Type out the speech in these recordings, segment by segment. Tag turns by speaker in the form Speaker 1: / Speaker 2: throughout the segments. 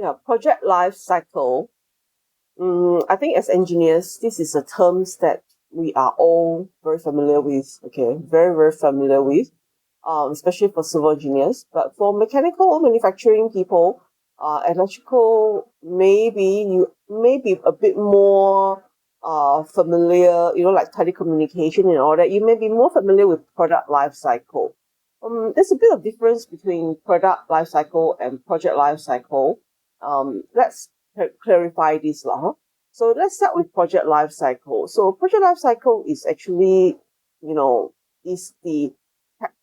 Speaker 1: Yeah, project life cycle. I think as engineers, this is a terms that we are all very familiar with. Okay, very very familiar with. Especially for civil engineers. But for mechanical manufacturing people, electrical, maybe you may be a bit more familiar. Like telecommunication and all that. You may be more familiar with product life cycle. There's a bit of difference between product life cycle and project life cycle. Let's clarify this lah. So let's start with project life cycle. So project life cycle is actually, is the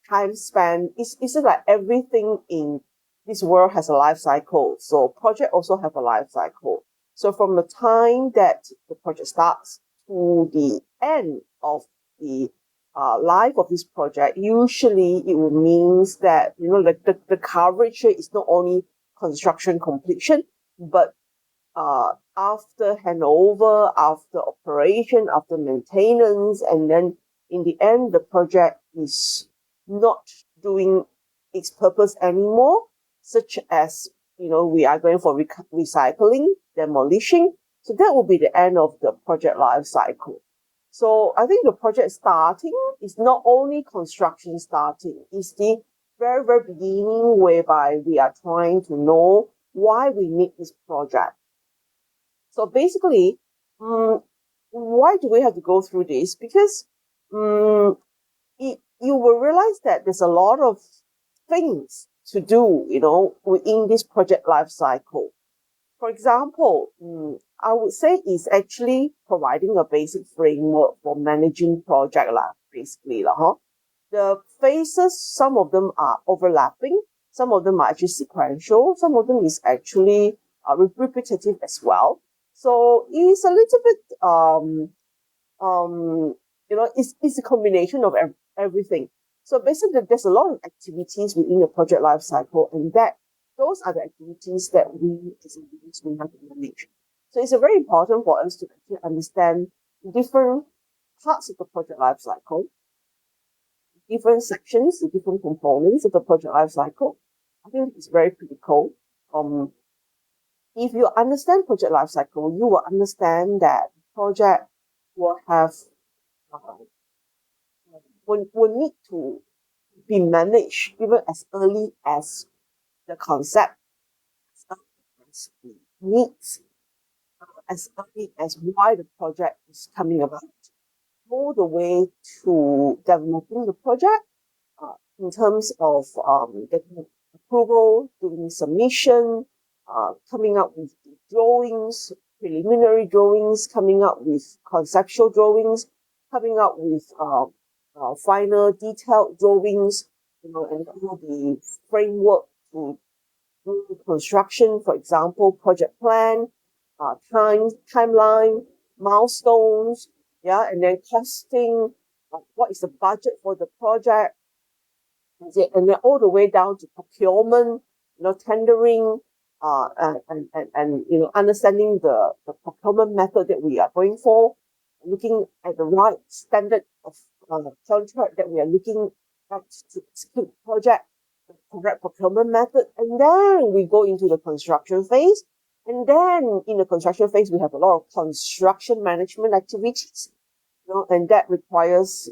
Speaker 1: time span. It's like everything in this world has a life cycle. So project also have a life cycle. So from the time that the project starts to the end of the life of this project, usually it will means that the coverage is not only construction completion, but after handover, after operation, after maintenance, and then in the end, the project is not doing its purpose anymore, such as, we are going for recycling, demolition. So that will be the end of the project life cycle. So I think the project starting is not only construction starting, it's the very, very beginning whereby we are trying to know why we need this project. So basically, why do we have to go through this? Because you will realize that there's a lot of things to do, within this project life cycle. For example, I would say it's actually providing a basic framework for managing project life, basically. The phases, some of them are overlapping, some of them are actually sequential, some of them is actually repetitive as well. So it's a little bit it's a combination of everything. So basically, there's a lot of activities within the project life cycle, and those are the activities that we as engineers we have to manage. So it's very important for us to actually understand different parts of the project life cycle, different sections, the different components of the project life cycle. I think it's very critical. If you understand project life cycle, you will understand that project will have will need to be managed even as early as the concept, as early as the needs, as early as why the project is coming about, all the way to developing the project in terms of getting approval, doing submission, coming up with the drawings, preliminary drawings, coming up with conceptual drawings, coming up with final detailed drawings, and all the framework to do construction, for example, project plan, timeline, milestones, yeah, and then costing, what is the budget for the project, and then all the way down to procurement, tendering, and understanding the procurement method that we are going for, looking at the right standard of contract that we are looking at to execute the project, the correct procurement method, and then we go into the construction phase. And then in the construction phase, we have a lot of construction management activities, and that requires,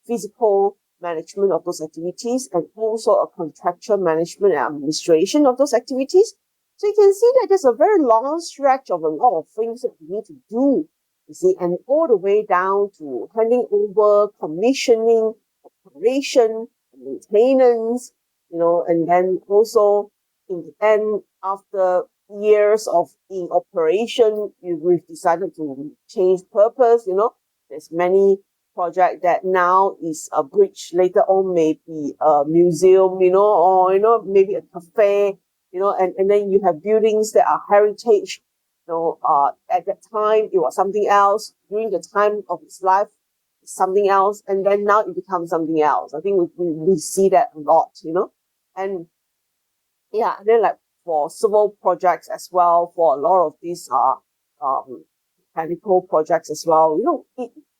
Speaker 1: physical management of those activities and also a contractual management and administration of those activities. So you can see that there's a very long stretch of a lot of things that we need to do, you see, and all the way down to handing over, commissioning, operation, maintenance, and then also in the end, after years of in operation, we've decided to change purpose, there's many project that now is a bridge, later on maybe a museum, or, maybe a cafe, and then you have buildings that are heritage, at that time it was something else, during the time of its life, something else, and then now it becomes something else. I think we see that a lot, and yeah, then like for civil projects as well, for a lot of these mechanical projects as well,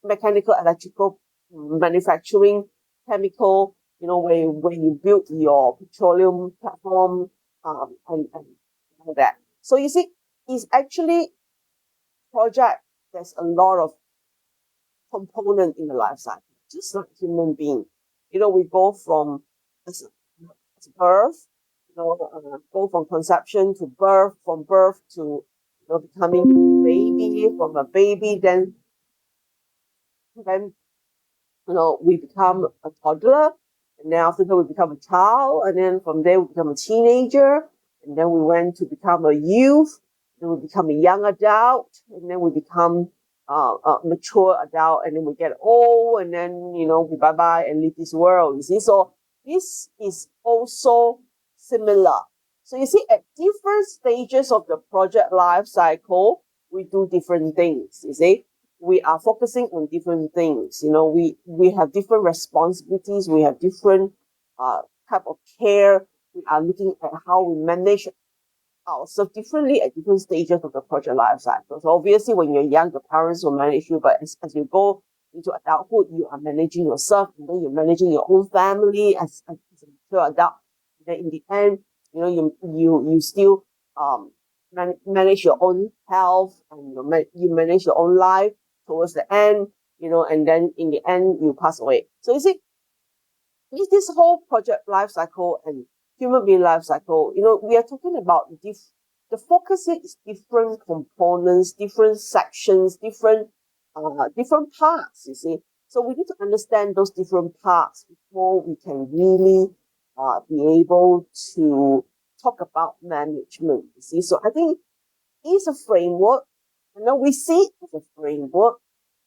Speaker 1: mechanical, electrical, manufacturing, chemical, when you build your petroleum platform, and all that. So you see, it's actually project. There's a lot of component in the life cycle, just like human being. We go from as birth, go from conception to birth, from birth to becoming a baby, from a baby, then we become a toddler, and then after that we become a child, and then from there we become a teenager, and then we went to become a youth, then we become a young adult, and then we become a mature adult, and then we get old, and then we bye bye and leave this world. You see, so this is also similar. So you see, at different stages of the project life cycle, we do different things. You see, we are focusing on different things. We have different responsibilities. We have different type of care. We are looking at how we manage ourselves differently at different stages of the project life cycle. So obviously, when you're young, the parents will manage you, but as you go into adulthood, you are managing yourself, and then you're managing your own family as a mature adult. And then in the end, you still manage your own health, and you manage your own life towards the end, and then in the end you pass away. So you see, this whole project life cycle and human being life cycle, we are talking about the focus here is different components, different sections, different parts, you see. So we need to understand those different parts before we can really be able to talk about management, you see. So I think it's a framework. We see it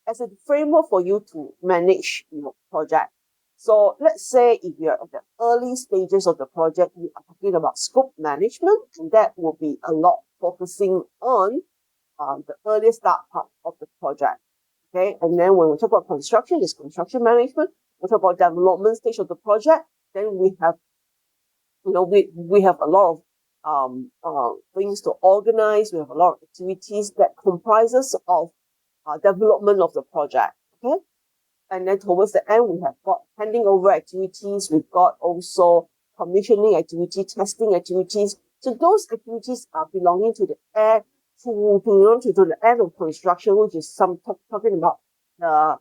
Speaker 1: as a framework for you to manage your project. So let's say if you're at the early stages of the project, we are talking about scope management, and that will be a lot focusing on the early start part of the project. Okay, and then when we talk about construction, it's construction management. We talk about development stage of the project, then we have we have a lot of things to organize. We have a lot of activities that comprises of development of the project. Okay, and then towards the end, we have got handing over activities. We've got also commissioning activity, testing activities. So those activities are belonging to the end of construction, which is talking about the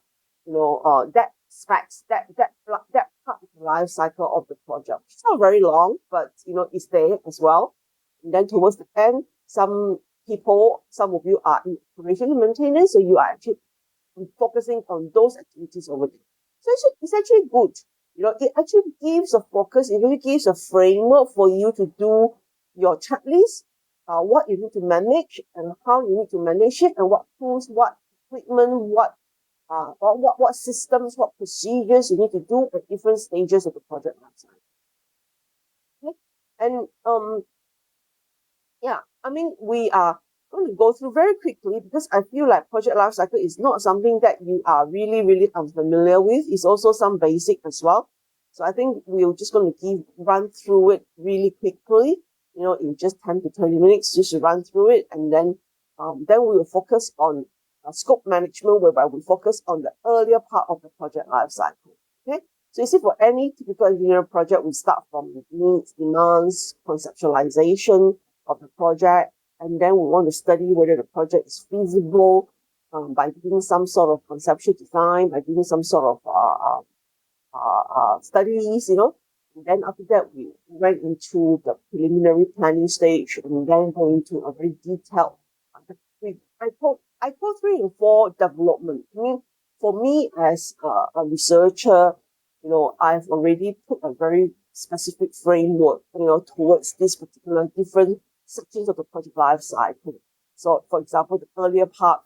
Speaker 1: that specs that part of the life cycle of the project. It's not very long, but it's there as well. And then towards the end, some of you are in operation and maintenance, so you are actually focusing on those activities over there. So it's actually good. It actually gives a focus, it really gives a framework for you to do your checklist, what you need to manage and how you need to manage it, and what tools, what equipment, what systems, what procedures you need to do at different stages of the project lifecycle. Okay? And yeah, I mean, we are going to go through very quickly because I feel like project life cycle is not something that you are really, really unfamiliar with. It's also some basic as well. So I think we're just going to run through it really quickly, in just 10 to 20 minutes, just to run through it. And then we will focus on scope management, whereby we focus on the earlier part of the project life cycle. Okay. So you see, for any typical engineering project, we start from needs, demands, conceptualization of the project, and then we want to study whether the project is feasible by doing some sort of conceptual design, by doing some sort of studies, And then after that, we went into the preliminary planning stage, and then go into a very detailed. I call 3 and 4 development. I mean, for me as a researcher, I've already put a very specific framework, towards this particular different sections of the project life cycle. So, for example, the earlier part,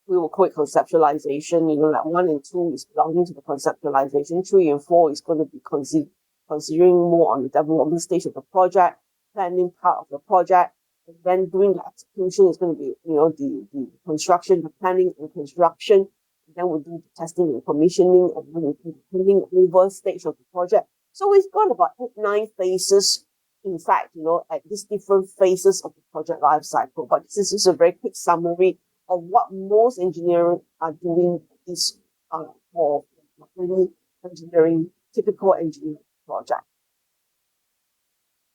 Speaker 1: we will call it conceptualization. Like 1 and 2 is belonging to the conceptualization. 3 and 4 is going to be considering more on the development stage of the project, planning part of the project, and then doing the execution is going to be, the construction, the planning and construction. And then we'll do the testing and commissioning, and then we'll do the handing over stage of the project. So we've got about 8, 9 phases, in fact, at these different phases of the project life cycle. But this is just a very quick summary of what most engineering are doing is for really typical engineering project.